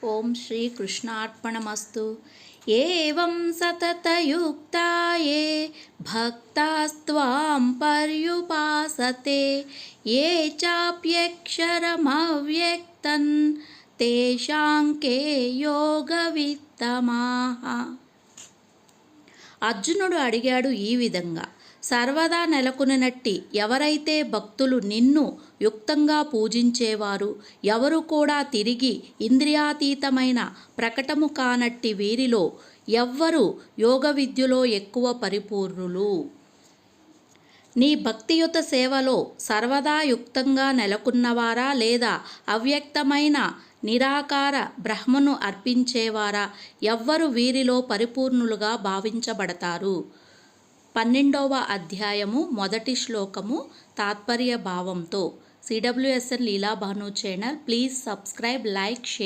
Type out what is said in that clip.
ఓం శ్రీ కృష్ణార్పణమస్తు. ఏవం సతతయుక్తాయే భక్తాస్త్వాం పర్యుపాసతే ఏ చాప్యక్షరమవ్యక్తం తేషాం కే యోగవిత్తమాః. అర్జునుడు అడిగాడు ఈ విధంగా: సర్వదా నెలకొనినట్టి ఎవరైతే భక్తులు నిన్ను యుక్తంగా పూజించేవారు, ఎవరు కూడా తిరిగి ఇంద్రియాతీతమైన ప్రకటము కానట్టి వీరిలో ఎవ్వరు యోగ విద్యలో ఎక్కువ పరిపూర్ణులు? నీ భక్తియుత సేవలో సర్వదా యుక్తంగా నెలకొన్నవారా, లేదా అవ్యక్తమైన నిరాకార బ్రహ్మను అర్పించేవారా? ఎవ్వరు వీరిలో పరిపూర్ణులుగా భావించబడతారు? 12వ అధ్యాయము మొదటి శ్లోకము తాత్పర్య భావంతో. CWSN Leela Bhanu channel. Please subscribe, like, share.